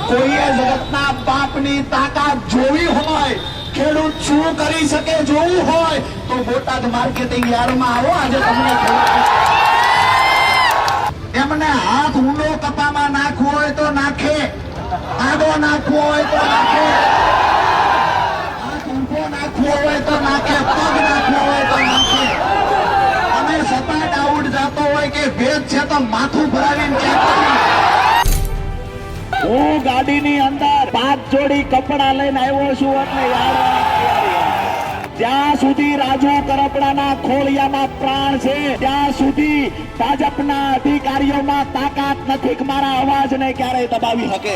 કોઈએ જગતના બાપની તાકાત જોવી હોય, ખેડૂત શું કરી શકે જોવું હોય તો બોટાદ માર્કેટિંગ યાર્ડમાં આવો. આજે તમને એમને હાથ ઊંડો કપામાં નાખવો હોય તો નાખે, આડો નાખવો હોય તો નાખે, હાથ ઊંધો નાખવો હોય તો નાખે, પગ નાખવો હોય તો નાખે. અને સપાટ આઉટ જતો હોય કે ભેદ છે તો માથું ભરાવીને હું ગાડીની અંદર 5 જોડી કપડા લઈને આવ્યો છું એટલે જ્યાં સુધી રાજુ કરપડાના ખોળિયામાં પ્રાણ છે ત્યાં સુધી ભાજપના અધિકારીઓમાં તાકાત નથી કે મારા અવાજને ક્યારેય દબાવી શકે.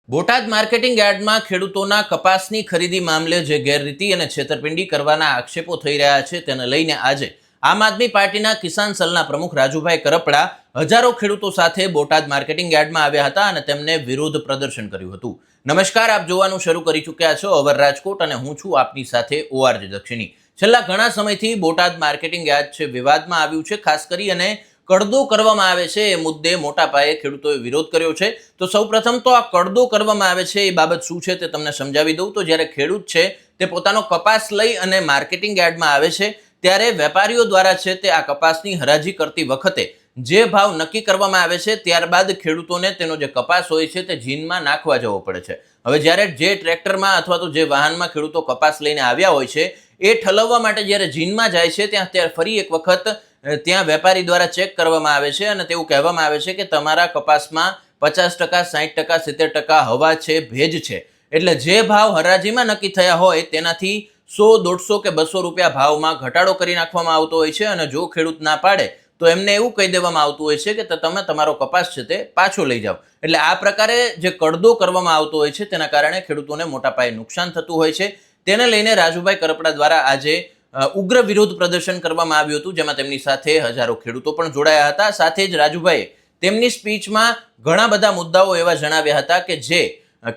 બોટાદ માર્કેટિંગ યાર્ડમાં ખેડૂતોના કપાસની ખરીદી મામલે જે ગેરરીતિ અને છેતરપિંડી કરવાના આક્ષેપો થઈ રહ્યા છે તેને લઈને આજે આમ આદમી પાર્ટીના કિસાન સેલના પ્રમુખ રાજુભાઈ કરપડા હજારો ખેડૂતો સાથે બોટાદ માર્કેટિંગ યાર્ડમાં આવ્યા હતા અને તેમને વિરોધ પ્રદર્શન કર્યું હતું. નમસ્કાર, આપ જોવાનું શરૂ કરી ચૂક્યા છો અવર રાજકોટ અને હું છું આપની સાથે ORJ દક્ષિણી. છેલ્લા ઘણા સમયથી બોટાદ માર્કેટિંગ યાર્ડ છે વિવાદમાં આવ્યું છે. ખાસ કરી અને કડદો કરવામાં આવે છે એ મુદ્દે મોટા પાયે ખેડૂતોએ વિરોધ કર્યો છે. તો સૌપ્રથમ તો આ કડદો કરવામાં આવે છે એ બાબત શું છે તે તમને સમજાવી દઉં. તો જ્યારે ખેડૂત છે તે પોતાનો કપાસ લઈ અને માર્કેટિંગ યાર્ડમાં આવે છે ત્યારે વેપારીઓ દ્વારા છે તે આ કપાસની હરાજી કરતી વખતે જે ભાવ નક્કી કરવામાં આવે છે ત્યારબાદ ખેડૂતોને તેનો જે કપાસ હોય છે તે જીનમાં નાખવા જવો પડે છે. હવે જ્યારે જે ટ્રેક્ટરમાં અથવા તો જે વાહનમાં ખેડૂતો કપાસ લઈને આવ્યા હોય છે એ ઠલવવા માટે જ્યારે જીનમાં જાય છે ત્યારે ફરી એક વખત ત્યાં વેપારી દ્વારા ચેક કરવામાં આવે છે અને તેવું કહેવામાં આવે છે કે તમારા કપાસમાં 50%, 60%, 70% હવા છે, ભેજ છે. એટલે જે ભાવ હરાજીમાં નક્કી થયા હોય તેનાથી 100, 150 કે 200 રૂપિયા ભાવમાં ઘટાડો કરી નાખવામાં આવતો હોય છે અને જો ખેડૂત ના પાડે તો એમને એવું કહી દેવામાં આવતું હોય છે કે તમે તમારો કપાસ છે તે પાછો લઈ જાઓ. એટલે આ પ્રકારે જે કડદો કરવામાં આવતો હોય છે તેના કારણે ખેડૂતોને મોટા પાયે નુકસાન થતું હોય છે. તેને લઈને રાજુભાઈ કરપડા દ્વારા આજે ઉગ્ર વિરોધ પ્રદર્શન કરવામાં આવ્યું હતું, જેમાં તેમની સાથે હજારો ખેડૂતો પણ જોડાયા હતા. સાથે જ રાજુભાઈએ તેમની સ્પીચમાં ઘણા બધા મુદ્દાઓ એવા જણાવ્યા હતા કે જે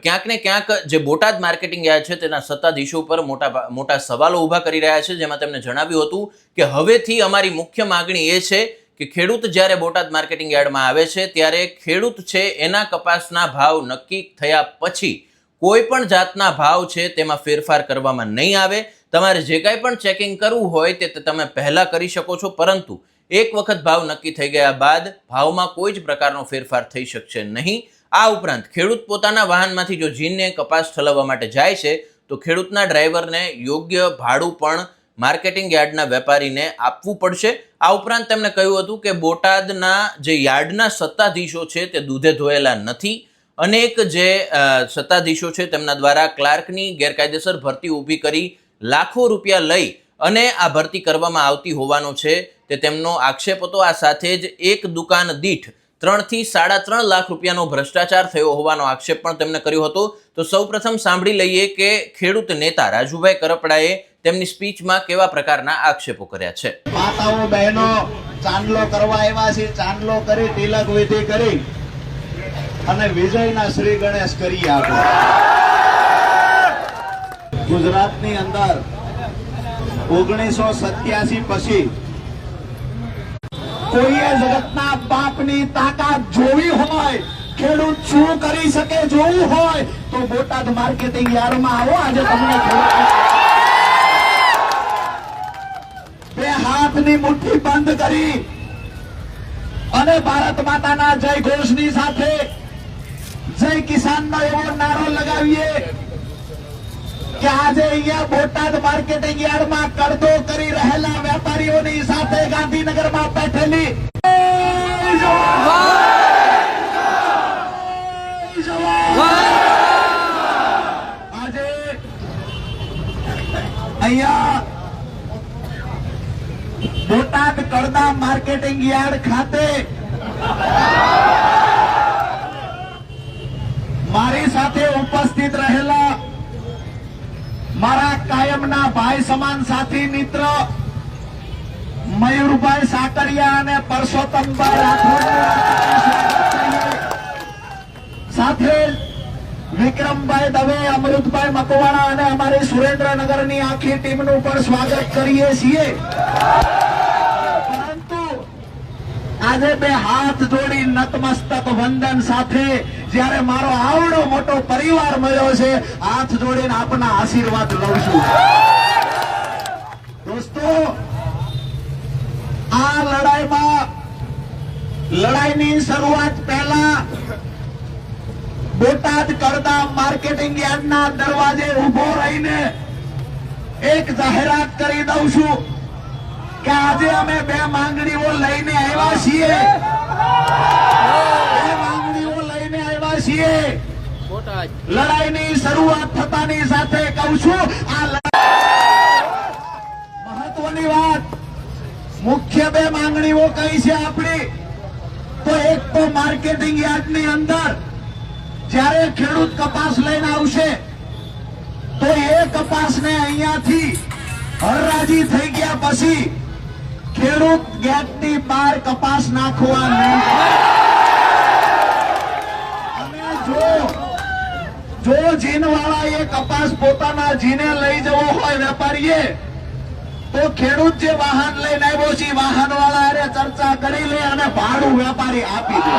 ક્યાંક ને ક્યાંક જે બોટાદ માર્કેટિંગ યાર્ડ છે તેના સત્તાધીશો પર મોટા સવાલો ઊભા કરી રહ્યા છે. જેમાં તેમણે જણાવ્યું હતું કે હવેથી અમારી મુખ્ય માંગણી એ છે કે ખેડૂત જ્યારે બોટાદ માર્કેટિંગ યાર્ડમાં આવે છે ત્યારે ખેડૂત છે એના કપાસના ભાવ નક્કી થયા પછી કોઈ પણ જાતના ભાવ છે તેમાં ફેરફાર કરવામાં નહીં આવે. તમારે જે કાંઈ પણ ચેકિંગ કરવું હોય તે તમે પહેલા કરી શકો છો, પરંતુ એક વખત ભાવ નક્કી થઈ ગયા બાદ ભાવમાં કોઈ જ પ્રકારનો ફેરફાર થઈ શકશે નહીં. આ ઉપરાંત ખેડૂત પોતાના વાહનમાંથી જો જીનને કપાસ ઠલવવા માટે જાય છે તો ખેડૂતના ડ્રાઈવરને યોગ્ય ભાડું પણ માર્કેટિંગ યાર્ડના વેપારીને આપવું પડશે. આ ઉપરાંત તેમણે કહ્યું હતું કે બોટાદના જે યાર્ડના સત્તાધીશો છે તે દૂધે ધોયેલા નથી. અનેક જે સત્તાધીશો છે તેમના દ્વારા ક્લાર્કની ગેરકાયદેસર ભરતી ઊભી કરી લાખો રૂપિયા લઈ અને આ ભરતી કરવામાં આવતી હોવાનો છે તે તેમનો આક્ષેપ હતો. આ સાથે જ એક દુકાન દીઠ 3 થી 3.5 લાખ રૂપિયાનો ભ્રષ્ટાચાર થયો હોવાનો આક્ષેપ પણ તેમણે કર્યો હતો. તો સૌપ્રથમ સાંભળી લઈએ કે ખેડૂત નેતા રાજુભાઈ કરપડાએ તેમની સ્પીચમાં કેવા પ્રકારના આક્ષેપો કર્યા છે. માતાઓ બહેનો ચાંદલો કરવા આવ્યા છે, ચાંદલો કરી તિલક વિધિ કરી અને વિજયના શ્રી ગણેશ કરી આપો. ગુજરાતની અંદર 1987 પછી કોઈએ જગતના બાપની તાકાત જોવી હોય, ખેડૂત શું કરી શકે જોવું હોય તો બોટાદ માર્કેટિંગ યાર્ડમાં આવો. આજે તમને બે હાથની મુઠ્ઠી બંધ કરી અને ભારત માતાના જય ઘોષની સાથે જય કિસાનનો એવો નારો લગાવીએ કે આજે અહીંયા બોટાદ માર્કેટિંગ યાર્ડમાં કડદો કરી રહેલા વેપારીઓની સાથે ગાંધીનગરમાં બેઠેલી આજે અહીંયા બોટાદ કડદા માર્કેટિંગ યાર્ડ ખાતે મારી સાથે ઉપસ્થિત રહેલા મારા કાયમના ભાઈ સમાન સાથી મિત્ર મયુરભાઈ સાકરિયા અને પરસોત્તમભાઈ રાઠોડ, સાથે વિક્રમભાઈ દવે, અમૃતભાઈ મકવાણા અને અમારી સુરેન્દ્રનગરની આખી ટીમનું પણ સ્વાગત કરીએ છીએ. પરંતુ આજે બે હાથ જોડી નતમસ્તક મસ્તક વંદન સાથે જ્યારે મારો આવડો મોટો પરિવાર મળ્યો છે, હાથ જોડીને આપના આશીર્વાદ લઉં છું. દોસ્તો, આ લડાઈની શરૂઆત પહેલા બોટાદ કડદા માર્કેટિંગ યાર્ડના દરવાજે ઉભો રહીને એક જાહેરાત કરી દઉં છું કે આજે અમે 2 માંગણીઓ લઈને આવ્યા છીએ. 2 માંગણીઓ લઈને આવ્યા છીએ. લડાઈની શરૂઆત થતાની સાથે કહું છું, આ મહત્વની વાત, મુખ્ય 2 માંગણીઓ કઈ છે આપણી? તો એક તો માર્કેટિંગ યાર્ડની અંદર જ્યારે ખેડૂત કપાસ લઈને આવશે તો એ કપાસને અહીંયાથી હરાજી થઈ ગયા પછી ખેડૂત ગેટની બહાર કપાસ નાખવા નહીં. અને જો જીનવાળા એ કપાસ પોતાના જીને લઈ જવો હોય વેપારીએ, તો ખેડૂત જે વાહન લઈને આવ્યો છે વાહન વાળા અરે ચર્ચા કરી લે અને ભાડું વેપારી આપી દે.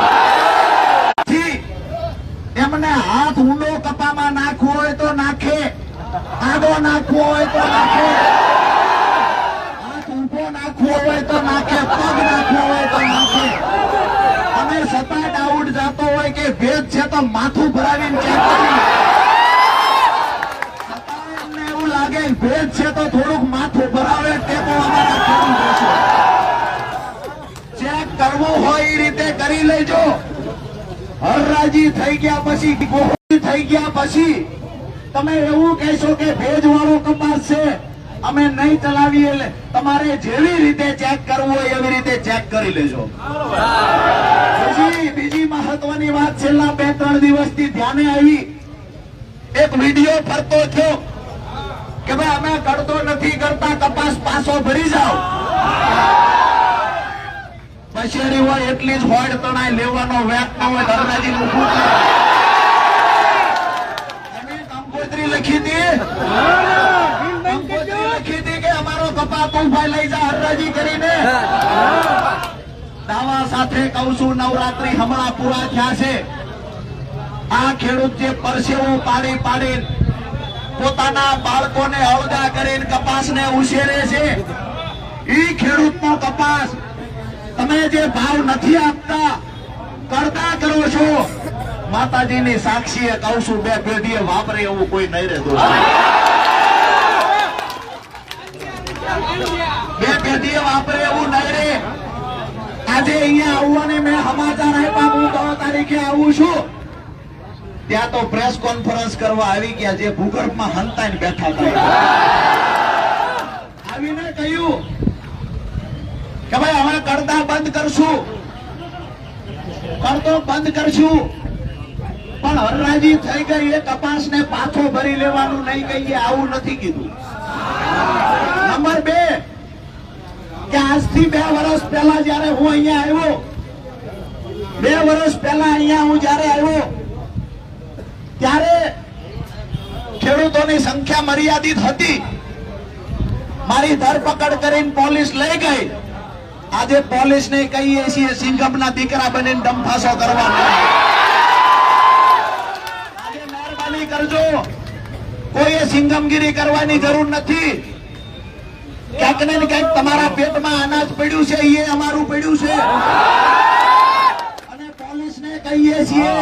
એમને હાથ ઊંડો કપામાં નાખવો હોય તો નાખે, આડો નાખવો હોય તો નાખે, હાથ ઊભો નાખવો હોય તો નાખે, પગ નાખવો હોય તો નાખે. અને સતા ડાઉટ જાતો હોય કે ભેદ છે તો માથું ભરાવીને ચેક કરી. સતા એમને એવું લાગે ભેદ છે તો થોડુંક માથું ભરાવે, ટેકો અમારા ખેડૂત રહેશે. ચેક કરવું હોય એ રીતે કરી લેજો. હરરાજી થઈ ગયા પછી, ગોહરી થઈ ગયા પછી તમે એવું કહેશો કે ભેજ વાળો કપાસ છે, અમે નહીં ચલાવીએ. એટલે તમારે જેવી રીતે ચેક કરવું હોય એવી રીતે ચેક કરી લેજો. બીજી મહત્વની વાત છેલ્લા 2-3 દિવસથી ધ્યાને આવી. એક વિડીયો ફરતો થયો કે ભાઈ અમે કરતો નથી કરતા, કપાસ પાછો ભરી જાઓ. પછેડી હોય એટલી જ હોડ તણાય, લેવાનો વેટ ના હોય, ધરરાજી ઊભું કરે. અમે કંકોત્રી લખી હતી કે અમારો કપા તું ભાઈ લઈ જા હરરાજી કરીને. દાવા સાથે કહું છું, નવરાત્રી હમણાં પૂરા થયા છે. આ ખેડૂત જે પરસેવો પાડી પોતાના બાળકોને અળગા કરીને કપાસને ઉછેરે છે, એ ખેડૂતનો કપાસ તમે જે ભાવ નથી આપતા, કરતા કરો છો, માતાજીની સાક્ષીએ કહું છું 2 પેઢીએ વાપરે એવું કોઈ નહીં રહેતું. 2 પેઢીએ વાપરે એવું નહીં રહે. આજે અહીંયા આવવાને મેં સમાચાર આપ્યા, હું 10 તારીખે આવું છું. ત્યાં તો પ્રેસ કોન્ફરન્સ કરવા આવી ગયા જે ભૂગર્ભમાં હંતાઈને બેઠા હતા. આવીને કહ્યું કે ભાઈ હવે કરતા બંધ કરશું, કરતો બંધ કરશું, પણ હરરાજી થઈ ગઈ એ કપાસને પાછો ભરી લેવાનું નહીં કહીએ, આવું નથી કીધું. નંબર 2 કે આજથી 2 વર્ષ પહેલા જયારે હું અહીંયા આવ્યો, 2 વર્ષ પહેલા અહીંયા હું જયારે આવ્યો ત્યારે ખેડૂતોની સંખ્યા મર્યાદિત હતી. મારી ધરપકડ કરીને પોલીસ લઈ ગઈ. આજે પોલીસને કહીએ છીએ સિંઘમના દીકરા બનીને ડંફાસો કરવાનો. આજે મહેરબાની કરજો, કોઈએ સિંઘમગીરી કરવાની જરૂર નથી. ક્યાંક ને ક્યાંક તમારા પેટમાં અનાજ પડ્યું છે, એ અમારું પડ્યું છે. અને પોલીસને કહીએ છીએ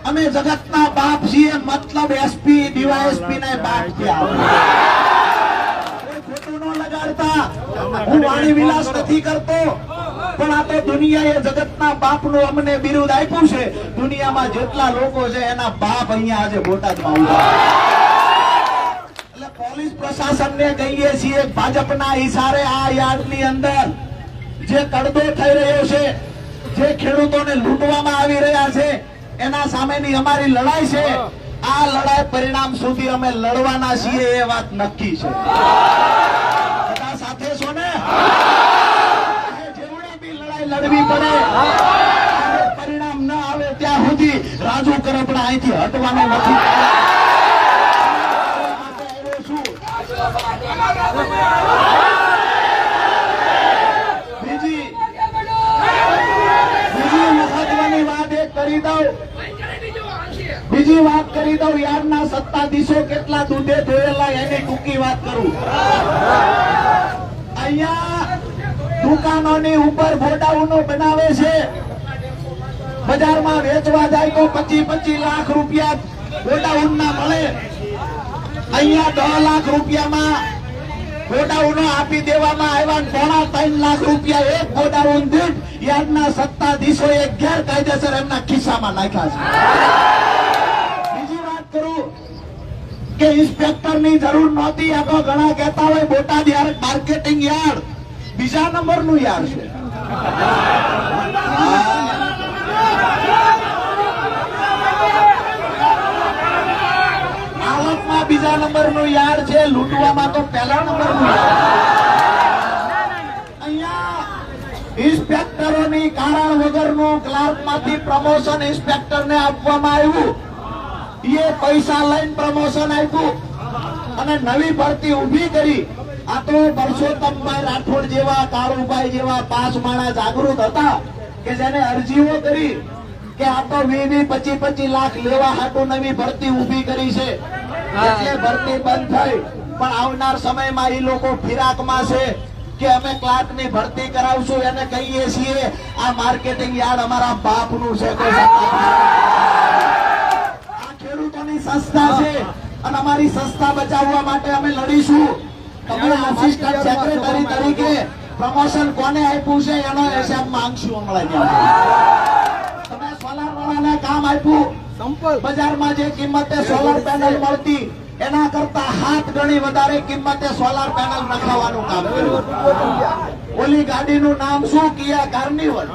અમે જગતના બાપ છીએ, મતલબ એસપી ડીવાયએસપી ને બાપ છે. હું વાણી વિલાસ નથી કરતો, પણ આ તો દુનિયાએ જગતના બાપનું અમને બિરુદ આપ્યું છે. દુનિયામાં જેટલા લોકો છે એના બાપ અહીંયા આજે બોટાદમાં ઉભા. એટલે પોલીસ પ્રશાસનને કહીએ છીએ ભાજપના ઈશારે આ યાર્ડની અંદર જે કડદો થઈ રહ્યો છે, જે ખેડૂતોને લૂંટવામાં આવી રહ્યા છે, એના સામેની અમારી લડાઈ છે. આ લડાઈ પરિણામ સુધી અમે લડવાના છીએ, એ વાત નક્કી છે. સાથે છો ને? જેવડે બી લડાઈ લડવી પડે, પરિણામ ન આવે ત્યાં સુધી રાજુ કરપડા અહીંથી હટવાનો નથી. બીજી મહત્વની વાત એ કરી દઉં, બીજી વાત કરી દઉં, યારના સત્તાધીશો કેટલા દૂધે ધોયેલા એની ટૂંકી વાત કરું. અહીંયા દુકાનોની ઉપર ગોડાઉનો બનાવે છે, બજારમાં વેચવા જાય તો 25-25 લાખ રૂપિયા ગોડાઉનના મળે. અહીંયા 10 લાખ રૂપિયામાં ગોડાઉનો આપી દેવામાં આવ્યા. 3.5 લાખ રૂપિયા એક ગોડાઉન દીઠ યાર્ડના સત્તાધીશોએ ગેરકાયદેસર એમના ખિસ્સામાં નાખ્યા છે. બીજી વાત કરું કે ઇન્સ્પેક્ટરની જરૂર નહોતી. આ તો ઘણા કહેતા હોય બોટાદ યાર્ડ માર્કેટિંગ યાર્ડ બીજા નંબરનું યાર્ડ છે. આવકમાં બીજા નંબરનું યાર્ડ છે, લૂંટવામાં તો પહેલા નંબરનું યાર્ડ. અહીંયા ઇન્સ્પેક્ટરોની કારણ વગરનું ક્લાર્કમાંથી પ્રમોશન ઇન્સ્પેક્ટરને આપવામાં આવ્યું. એ પૈસા લઈને પ્રમોશન આપ્યું અને નવી ભરતી ઊભી કરી. આ તો પરસોત્તમભાઈ રાઠોડ જેવા, કાળુભાઈ જેવા 5 માણસ જાગૃત હતા કે જેને અરજીઓ કરી કે આ તો 20-25 લાખ લેવા હાટુ નવી ભરતી ઊભી કરી છે, એટલે ભરતી બંધ થઈ. પણ આવનાર સમયમાં એ લોકો ફિરાકમાં છે કે અમે ક્લાર્કની ભરતી કરાવશું. એને કહીએ છીએ આ માર્કેટિંગ યાર્ડ અમારા બાપનું છે. આ ખેડૂતોની સંસ્થા છે અને અમારી સંસ્થા બચાવવા માટે અમે લડીશું. તમે આસિસ્ટન્ટ સેક્રેટરી તરીકે પ્રમોશન કોને આપ્યું છે એનો હિસાબ માંગશું હમણાં. તમે સોલાર વાળાને કામ આપ્યું, બજારમાં જે કિંમતે સોલાર પેનલ મળતી એના કરતા 7 ગણી વધારે કિંમતે સોલાર પેનલ નખાવવાનું કામ કર્યું. ઓલી ગાડીનું નામ શું? કિયા કાર્નિવલ.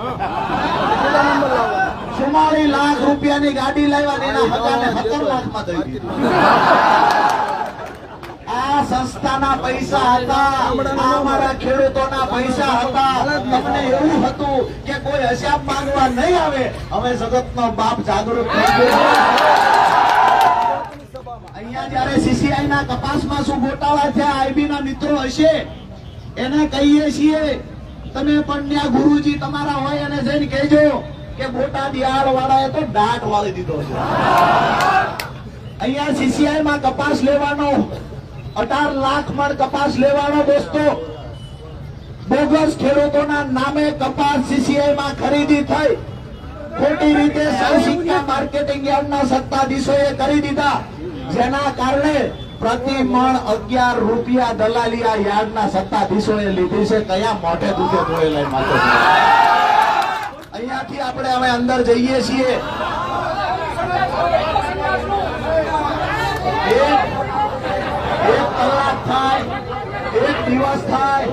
44 લાખ રૂપિયાની ગાડી લાવ્યા, એના હગાને 17 લાખમાં દઈ દીધું. આ સંસ્થાના પૈસા હતા, આ અમારા ખેડૂતોના પૈસા હતા. તમને એવું હતું કે કોઈ હિસાબ માંગવા નહીં આવે. હવે જગતનો બાપ જાગૃત થઈ ગયો. અહીંયા જયારે સીસીઆઈ ના કપાસમાં શું ગોટાળા થયા, આઈબી ના મિત્રો હશે એને કહીએ છીએ તમે પણ ત્યાં ગુરુજી તમારા હોય એને જઈને કહેજો કે બોટાદ યાર્ડ વાળાએ તો દાટ વાળી દીધો છે. અહીંયા સીસીઆઈ માં કપાસ લેવાનો 18 લાખ મણ કપાસ લેવાનો દોસ્તો, બોગસ ખેડૂતોના નામે કપાસ સીસીઆઈ માં ખરીદી થઈ. ખોટી રીતે સૌસિક્કા માર્કેટિંગ યાર્ડના સત્તાધીશોએ કરી દીધા, જેના કારણે પ્રતિ મણ 11 રૂપિયા દલાલી આ યાર્ડના સત્તાધીશોએ લીધી છે. કયા મોઢે દુખે ધોયેલા માટે. અહીંયાથી આપણે હવે અંદર જઈએ છીએ. એક કલાક થાય, એક દિવસ થાય,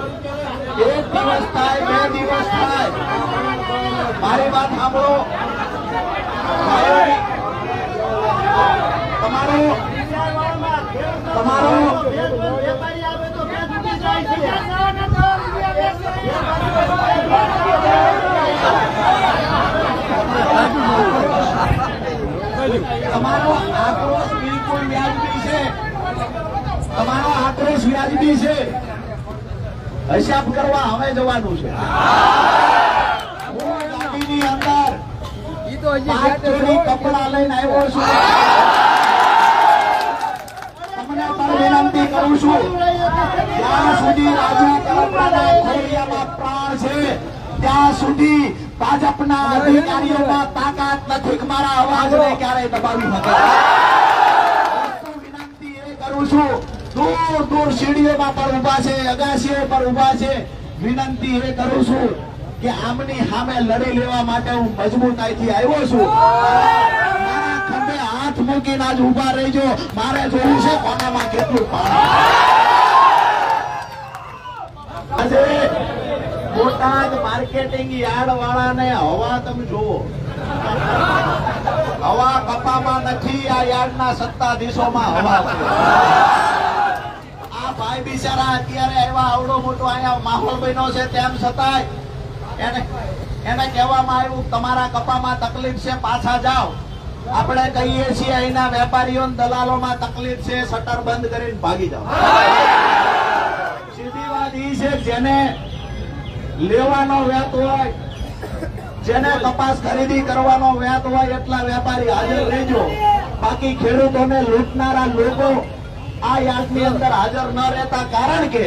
1 દિવસ થાય, 2 દિવસ થાય. મારી વાત સાંભળો. તમારો આક્રોશ બિલકુલ વ્યાજબી છે. તમારો આક્રોશ વ્યાજબી છે. હિસાબ કરવા હવે જવાનું છે. હું ગાડીની અંદર 5 જોડી કપડા લઈને આવ્યો છું. તમને પણ વિનંતી કરું છું, જ્યાં સુધી રાજુ કરપડાના ખોડિયામાં પ્રાણ છે ત્યાં સુધી ભાજપના અધિકારીઓમાં તાકાત નથી કે મારા અવાજને ક્યારેય દબાવી શકે. વિનંતી એ કરું છું, દૂર દૂર સીડીઓમાં પણ ઉભા છે, અગાસીઓ પર ઉભા છે. વિનંતી એ કરું છું કે આમની સામે લડી લેવા માટે હું મજબૂતાઈથી આવ્યો છું. મારા ખંભે હાથ મૂકીને આજ ઉભા રહેજો. મારે જોવું છે કોનામાં કેટલું પાણી. આજે બોટાદ માર્કેટિંગ યાર્ડ વાળાને હવા તમે જોવો, હવા કપામાં નથી, આ યાર્ડના સત્તાધીશોમાં હવા છે. આ ભાઈ બિચારા અત્યારે આવ્યા, આવડો મોટો અહીંયા માહોલ બન્યો છે, તેમ છતાંય એને કહેવામાં આવ્યું તમારા કપામાં તકલીફ છે, પાછા જાઓ. આપણે કહીએ છીએ અહીંના વેપારીઓ દલાલોમાં તકલીફ છે, શટર બંધ કરીને ભાગી જાઓ. સીધી વાત એ છે જેને લેવાનો વેત હોય જેને કપાસ ખરીદી કરવાનો વ્યાત હોય એટલા વેપારી હાજર રહેજો. બાકી ખેડૂતોને લૂંટનારા લોકો આ યાર્ડની અંદર હાજર ન રહેતા કારણ કે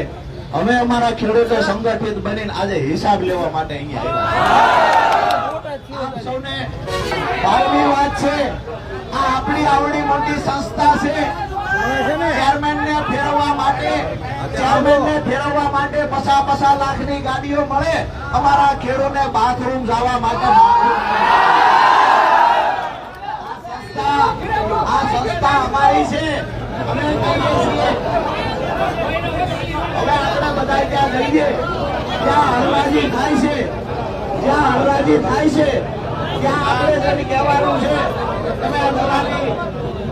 અમે અમારા ખેડૂતો સંગઠિત બનીને આજે હિસાબ લેવા માટે અહીંયા આવ્યા. આપ સૌને ભાવની વાત છે. આ આપણી આવડી મોટી સંસ્થા છે. ચેરમેનને ફેરવવા માટે પસા લાખની ગાડીઓ મળે. અમારા ખેડૂતોને બાથરૂમ જવા માટે આ સંસ્થા અમારી છે. અમે કહીએ છીએ હવે આપણે બધા ત્યાં જઈએ ત્યાં હરરાજી થાય છે. જ્યાં હરરાજી થાય છે ત્યાં આપણે જેને કહેવાનું છે તમે દલાલી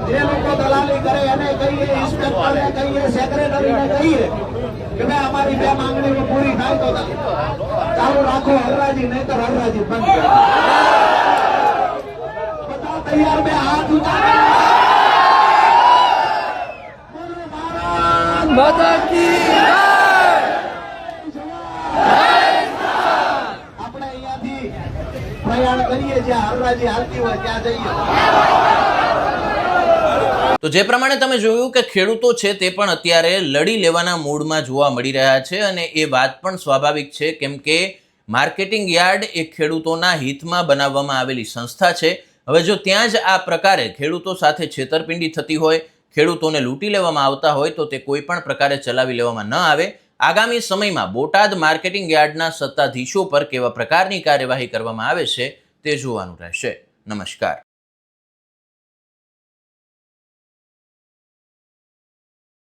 જે લોકો દલાલી કરે એને કહીએ, ઇન્સ્પેક્ટરને કહીએ, સેક્રેટરીને કહીએ કે ભાઈ અમારી બે માંગણીઓ પૂરી થાય તો ચાલુ રાખો હરરાજી, નહીં તો હરરાજી બંધ કરો. બધા તૈયાર, બે હાથ ઊંચા આપણે અહીંયાથી પ્રયાણ કરીએ, જ્યાં હરરાજી હાલતી હોય ત્યાં જઈએ. તો જે પ્રમાણે તમે જોયું કે ખેડૂતો છે તે પણ અત્યારે લડી લેવાના મૂડમાં જોવા મળી રહ્યા છે અને એ વાત પણ સ્વાભાવિક છે કેમ કે માર્કેટિંગ યાર્ડ એ ખેડૂતોના હિતમાં બનાવવામાં આવેલી સંસ્થા છે. હવે જો ત્યાં જ આ પ્રકારે ખેડૂતો સાથે છેતરપિંડી થતી હોય, ખેડૂતોને લૂંટી લેવામાં આવતા હોય તો તે કોઈ પણ પ્રકારે ચલાવી લેવામાં ન આવે. આગામી સમયમાં બોટાદ માર્કેટિંગ યાર્ડના સત્તાધીશો પર કેવા પ્રકારની કાર્યવાહી કરવામાં આવે છે તે જોવાનું રહેશે. નમસ્કાર.